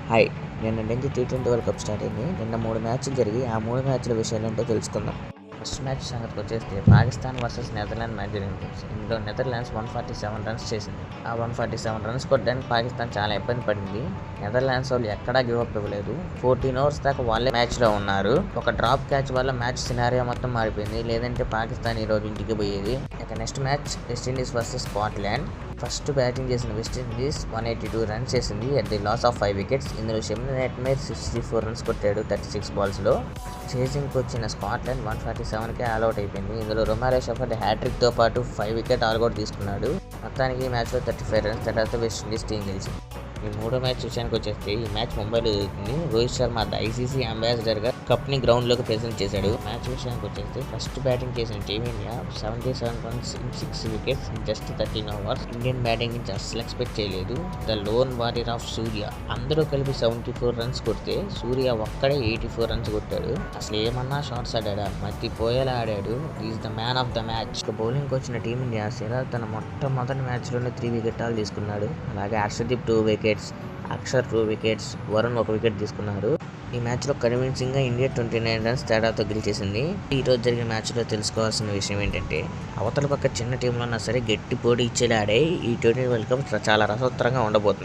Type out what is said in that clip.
Hi, నిన్న నుంచి T20 world cup start అయింది. నిన్న 3 మ్యాచ్లు జరిగి ఆ 3 మ్యాచ్ల విషయాలేంటో తెలుసుకుందాం. ఫస్ట్ మ్యాచ్ సంగతికి వచ్చేస్తే పాకిస్తాన్ వర్సెస్ నెదర్లాండ్ మ్యాచ్ జరిగింది. ఇందులో నెదర్లాండ్స్ 147 రన్స్ చేసింది. ఆ 147 రన్స్ కొట్టడానికి పాకిస్తాన్ చాలా ఇబ్బంది పడింది. నెదర్లాండ్స్ వాళ్ళు ఎక్కడా గివ్ అప్ ఇవ్వలేదు. 14 ఓవర్స్ దాకా వాళ్ళే మ్యాచ్లో ఉన్నారు. ఒక డ్రాప్ క్యాచ్ వల్ల మ్యాచ్ సినారియో మొత్తం మారిపోయింది. లేదంటే పాకిస్తాన్ ఈ రోజు ఇంటికి పోయేది. ఇక next match West Indies versus Scotland. First batting చేసిన వెస్టిండీస్ 182 రన్స్ చేసింది at the loss of 5 wickets. ఇందులో షమి నెట్మేర్ 64 రన్స్ కొట్టాడు 36 బాల్స్లో. చేసింగ్కి వచ్చిన స్కాట్లాండ్ 147కే ఆల్అౌట్ అయిపోయింది. ఇందులో రొమారియో షెఫర్డ్ హ్యాట్రిక్తో పాటు 5 వికెట్ ఆల్అౌట్ తీసుకున్నాడు. మొత్తానికి ఈ మ్యాచ్లో 35 రన్స్ తర్వాత వెస్టిండీస్ టీం గెలిచింది. ఈ మూడో మ్యాచ్ విషయానికి వచ్చేస్తే ఈ మ్యాచ్ ముంబైలో జరుగుతుంది. రోహిత్ శర్మ ఐసీసీ అంబాసిడర్గా కప్ని గ్రౌండ్లోకి ప్రెజెంట్ చేశాడు. మ్యాచ్ విషయానికి వచ్చేస్తే ఫస్ట్ బ్యాటింగ్ చేసిన team India 77 runs in 6 wickets in just 13 overs. Indian batting నుంచి అస్సలు ఎక్స్పెక్ట్ చేయలేదు. ద లోన్ వారియర్ ఆఫ్ సూర్య అందరూ కలిపి 74 రన్స్ కొడితే సూర్య ఒక్కడే 84 రన్స్ కొట్టాడు. అసలు ఏమన్నా షాట్స్ ఆడాడా, మధ్యపోయేలా ఆడాడు. Is the man of the match. బౌలింగ్కి వచ్చిన టీమిండియా సిరాజ్ తన మొట్టమొదటి మ్యాచ్లోనే 3 వికెటాలు తీసుకున్నాడు. అలాగే Harshdeep 2 wickets, Axar 2 wickets, Varun 1 wicket తీసుకున్నారు. ఈ మ్యాచ్లో కన్విన్సింగ్గా ఇండియా 29 రన్స్ తేడాతో గెలిచేసింది. ఈ రోజు జరిగిన మ్యాచ్లో తెలుసుకోవాల్సిన విషయం ఏంటంటే అవతల పక్క చిన్న టీంలో ఉన్నా సరే గట్టి పోటీ ఇచ్చేలా ఆడే ఈ టీ20 వరల్డ్ కప్ చాలా రసవత్తరంగా ఉండబోతుంది.